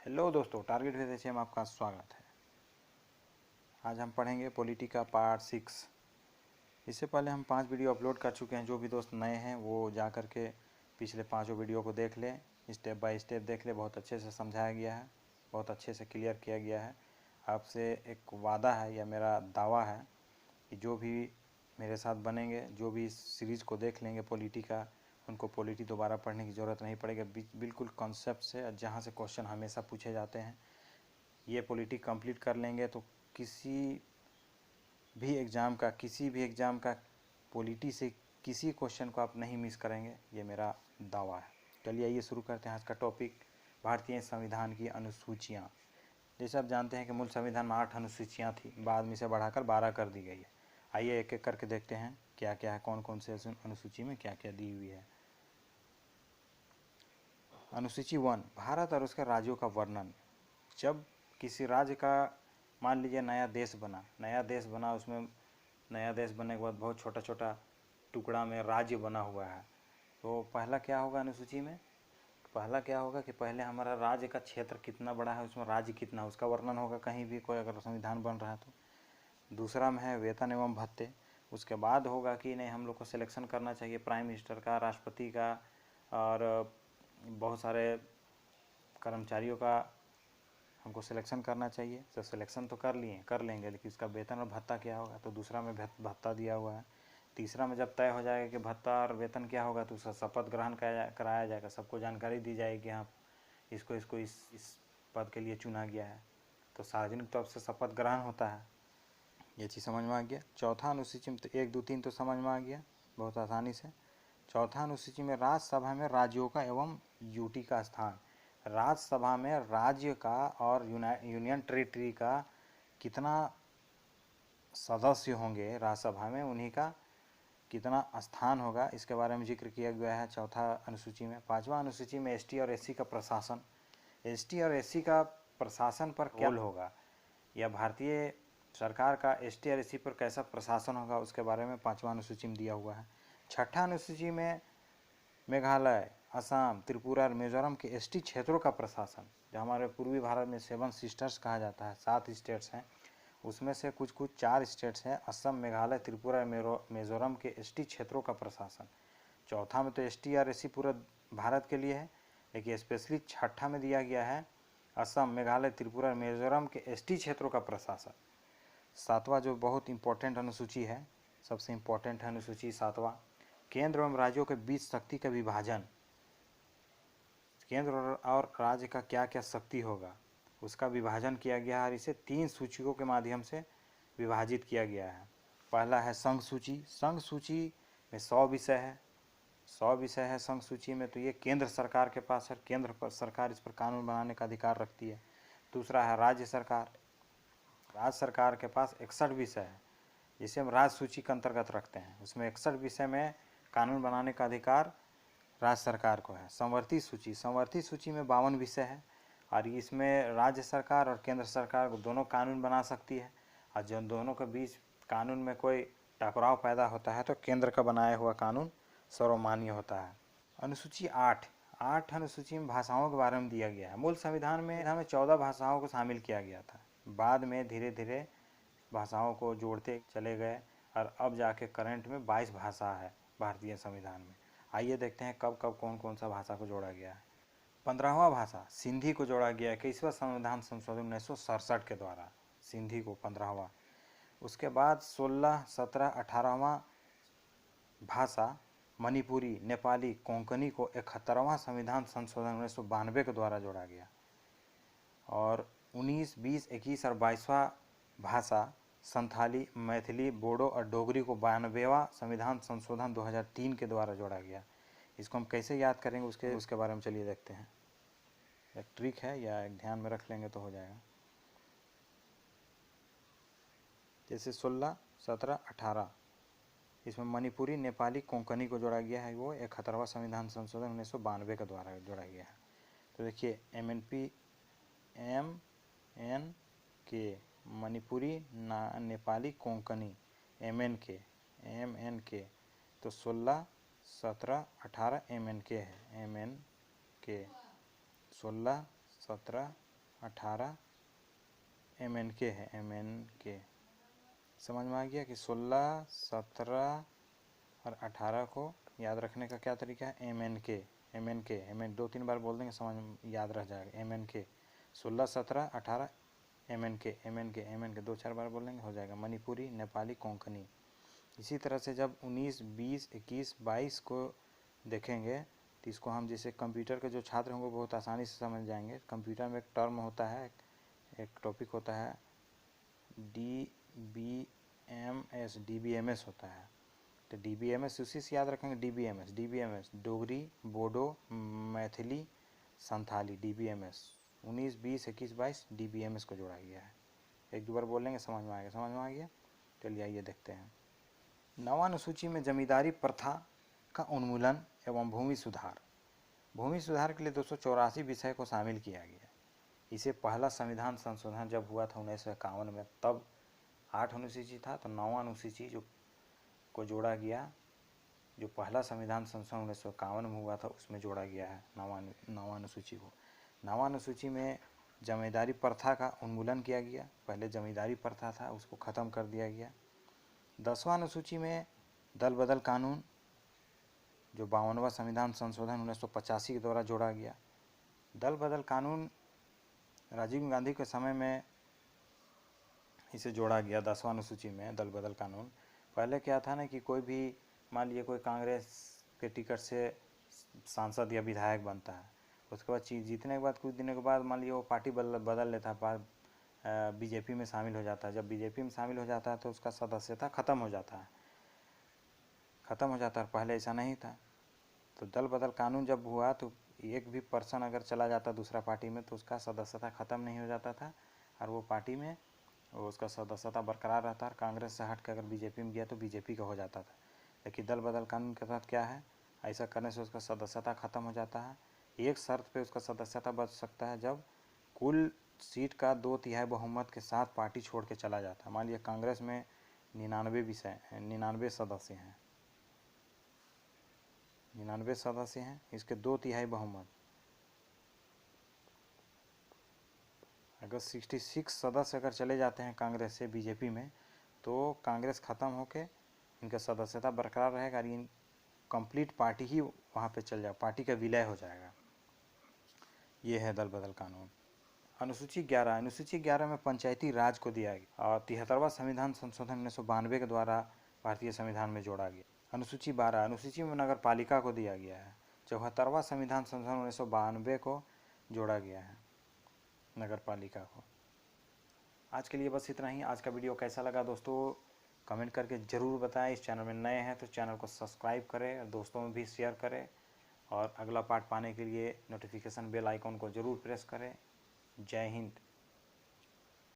Hello दोस्तों, target विदेशी में आपका स्वागत है। आज हम पढ़ेंगे पॉलिटिका पार्ट 6। इससे पहले हम 5 वीडियो अपलोड कर चुके हैं। जो भी दोस्त नए हैं वो जा कर के पिछले 5 वीडियो को देख लें, स्टेप बाय स्टेप देख लें। बहुत अच्छे से समझाया गया है, बहुत अच्छे से क्लियर किया गया है। आपसे एक वादा है या मेरा दावा है कि जो भी मेरे साथ बनेंगे, जो भी इस सीरीज़ को देख लेंगे पॉलिटिका, उनको पॉलिटी दोबारा पढ़ने की ज़रूरत नहीं पड़ेगी। बिल्कुल कॉन्सेप्ट से, जहाँ से क्वेश्चन हमेशा पूछे जाते हैं, ये पॉलिटी कंप्लीट कर लेंगे तो किसी भी एग्ज़ाम का पॉलिटी से किसी क्वेश्चन को आप नहीं मिस करेंगे, ये मेरा दावा है। चलिए आइए शुरू करते हैं आज का टॉपिक, भारतीय संविधान की अनुसूचियाँ। जैसे आप जानते हैं कि मूल संविधान में 8 अनुसूचियाँ थी, बाद में इसे बढ़ाकर 12 कर दी गई है। आइए एक एक करके देखते हैं क्या क्या है, कौन कौन से अनुसूची में क्या क्या दी हुई है। अनुसूची 1, भारत और उसके राज्यों का वर्णन। जब किसी राज्य का मान लीजिए नया देश बना, उसमें नया देश बनने के बाद बहुत छोटा छोटा टुकड़ा में राज्य बना हुआ है, तो पहला क्या होगा अनुसूची में? पहला क्या होगा कि पहले हमारा राज्य का क्षेत्र कितना बड़ा है, उसमें राज्य कितना, उसका वर्णन होगा कहीं भी कोई अगर संविधान बन रहा है तो। दूसरा में है वेतन एवं भत्ते। उसके बाद होगा कि नहीं, हम लोग को सिलेक्शन करना चाहिए प्राइम मिनिस्टर का, राष्ट्रपति का और बहुत सारे कर्मचारियों का हमको सिलेक्शन करना चाहिए। तो सिलेक्शन तो कर लेंगे, लेकिन उसका वेतन और भत्ता क्या होगा, तो दूसरा में भत्ता दिया हुआ है। तीसरा में जब तय हो जाएगा कि भत्ता और वेतन क्या होगा, तो उसका शपथ ग्रहण कराया जाएगा, सबको जानकारी दी जाएगी कि हाँ इसको इस पद के लिए चुना गया है, तो सार्वजनिक तौर से शपथ ग्रहण होता है। ये चीज़ समझ में आ गया। चौथा अनुसूची में तो 1, 2, 3 तो समझ में आ गया बहुत आसानी से। चौथा अनुसूची में राज्यसभा में राज्यों का एवं यूटी का स्थान। राज्यसभा में राज्य का और यूनियन टेरिटरी का कितना सदस्य होंगे, राज्यसभा में उन्हीं का कितना स्थान होगा, इसके बारे में जिक्र किया गया है चौथा अनुसूची में। पांचवा अनुसूची में एसटी और एससी का प्रशासन। एसटी और एससी का प्रशासन पर क्या रोल होगा, या भारतीय सरकार का एसटी और एससी पर कैसा प्रशासन होगा, उसके बारे में पांचवा अनुसूची में दिया हुआ है। छठा अनुसूची में मेघालय, असम, त्रिपुरा और मिजोरम के एसटी क्षेत्रों का प्रशासन। जो हमारे पूर्वी भारत में 7 सिस्टर्स कहा जाता है, 7 स्टेट्स हैं, उसमें से कुछ 4 स्टेट्स हैं, असम, मेघालय, त्रिपुरा, मिजोरम के एसटी क्षेत्रों का प्रशासन। चौथा में तो एसटी और एससी पूरा भारत के लिए है, लेकिन स्पेशली छठा में दिया गया है असम, मेघालय, त्रिपुरा, मिजोरम के एसटी क्षेत्रों का प्रशासन। सातवां जो बहुत इंपॉर्टेंट अनुसूची है, सबसे इम्पोर्टेंट है अनुसूची सातवां, केंद्र एवं राज्यों के बीच शक्ति का विभाजन। केंद्र और राज्य का क्या क्या शक्ति होगा, उसका विभाजन किया गया है और इसे 3 सूचियों के माध्यम से विभाजित किया गया है। पहला है संघ सूची। संघ सूची में 100 विषय है, 100 विषय है संघ सूची में, तो ये केंद्र सरकार के पास है, केंद्र पर सरकार इस पर कानून बनाने का अधिकार रखती है। दूसरा है राज्य सरकार। राज्य सरकार के पास 61 विषय है, जिसे हम राज्य सूची के अंतर्गत रखते हैं। उसमें 61 विषय में कानून बनाने का अधिकार राज्य सरकार को है। संवर्ती सूची, संवर्ती सूची में 52 विषय है और इसमें राज्य सरकार और केंद्र सरकार को दोनों कानून बना सकती है, और जब दोनों के बीच कानून में कोई टकराव पैदा होता है तो केंद्र का बनाया हुआ कानून सर्वमान्य होता है। अनुसूची 8, 8 अनुसूची में भाषाओं के बारे में दिया गया है। मूल संविधान में हमें 14 भाषाओं को शामिल किया गया था, बाद में धीरे धीरे भाषाओं को जोड़ते चले गए और अब जाके करंट में 22 भाषा है भारतीय संविधान में। आइए देखते हैं कब कब कौन कौन सा भाषा को जोड़ा गया है। 15वां भाषा सिंधी को जोड़ा गया है 21वां संविधान संशोधन 1967 के द्वारा, सिंधी को 15वां। उसके बाद 16, 17, 18वां भाषा मणिपुरी, नेपाली, कोंकणी को 71वां संविधान संशोधन 1992 के द्वारा जोड़ा गया। और 19, 20, 21 और 22वां भाषा संथाली, मैथिली, बोडो और डोगरी को 92वां संविधान संशोधन 2003 के द्वारा जोड़ा गया। इसको हम कैसे याद करेंगे उसके बारे में चलिए देखते हैं। एक ट्रिक है, या एक ध्यान में रख लेंगे तो हो जाएगा। जैसे 16, 17, 18, इसमें मणिपुरी, नेपाली, कोंकणी को जोड़ा गया है, वो 71वां संविधान संशोधन 1992 के द्वारा जोड़ा गया है। तो देखिए MNP, MNK, Manipuri, Nepali, Konkani, MNK, तो 16, 17, 18 MNK है, MNK 16, 17, 18 MNK है, MNK। समझ में आ गया कि 16, 17 और 18 को याद रखने का क्या तरीका है, MNK। दो तीन बार बोल देंगे समझ में याद रह जाएगा। MNK 16, 17, 18 MNK दो चार बार बोलेंगे हो जाएगा। मणिपुरी, नेपाली, कोंकणी। इसी तरह से जब 19, 20, 21, 22 को देखेंगे तो इसको हम जैसे कंप्यूटर के जो छात्र होंगे बहुत आसानी से समझ जाएंगे। कंप्यूटर में एक टर्म होता है, एक टॉपिक होता है DBMS होता है। तो DBMS उसी से याद रखेंगे, DBMS Dogri, Bodo, Maithili, Santhali. DBMS 19, 20, 21, 22 DBMS को जोड़ा गया है। एक दो बार बोलेंगे समझ में आ गया। चलिए आइए देखते हैं। नवा अनुसूची में जमींदारी प्रथा का उन्मूलन एवं भूमि सुधार के लिए 284 विषय को शामिल किया गया। इसे पहला संविधान संशोधन जब हुआ था 1951 में, तब 8 अनुसूची था, तो 9वां अनुसूची को जोड़ा गया। जो पहला संविधान संशोधन 1951 में हुआ था उसमें जोड़ा गया है नौवां अनुसूची को। नौवां अनुसूची में जमींदारी प्रथा का उन्मूलन किया गया। पहले जमींदारी प्रथा था उसको ख़त्म कर दिया गया। 10वां अनुसूची में दल बदल कानून, जो 52वां संविधान संशोधन 1985 के द्वारा जोड़ा गया। दल बदल कानून राजीव गांधी के समय में इसे जोड़ा गया 10वां अनुसूची में, दल बदल कानून। पहले क्या था ना कि कोई भी मान लीजिए कोई कांग्रेस के टिकट से सांसद या विधायक बनता है, उसके बाद जीतने के बाद कुछ दिनों के बाद मान लीजिए वो पार्टी बदल लेता है, बीजेपी में शामिल हो जाता है। जब बीजेपी में शामिल हो जाता है तो उसका सदस्यता ख़त्म हो जाता है। पहले ऐसा नहीं था। तो दल बदल कानून जब हुआ तो एक भी पर्सन अगर चला जाता दूसरा पार्टी में तो उसका सदस्यता ख़त्म नहीं हो जाता था और वो पार्टी में उसका सदस्यता बरकरार रहता है। कांग्रेस से हट कर अगर बीजेपी में गया तो बीजेपी का हो जाता था। लेकिन दल बदल कानून के तहत क्या है, ऐसा करने से उसका सदस्यता ख़त्म हो जाता है। एक शर्त पे उसका सदस्यता बच सकता है, जब कुल सीट का 2/3 बहुमत के साथ पार्टी छोड़ के चला जाता है। मान लीजिए कांग्रेस में 99 सदस्य हैं, इसके 2/3 बहुमत। अगर 66 सदस्य अगर चले जाते हैं कांग्रेस से बीजेपी में तो कांग्रेस ख़त्म होके इनका सदस्यता बरकरार रहेगा और इन कंप्लीट पार्टी ही वहाँ पे चल जाए, पार्टी का विलय हो जाएगा। ये है दल बदल कानून। अनुसूची 11 में पंचायती राज को दिया गया और 73वां संविधान संशोधन 1992 के द्वारा भारतीय संविधान में जोड़ा गया। अनुसूची 12 में नगर पालिका को दिया गया है। 74वां संविधान संशोधन 1992 को जोड़ा गया है नगर पालिका को। आज के लिए बस इतना ही। आज का वीडियो कैसा लगा दोस्तों कमेंट करके ज़रूर बताएं। इस चैनल में नए हैं तो चैनल को सब्सक्राइब करें और दोस्तों में भी शेयर करें और अगला पार्ट पाने के लिए नोटिफिकेशन बेल आइकॉन को ज़रूर प्रेस करें। जय हिंद।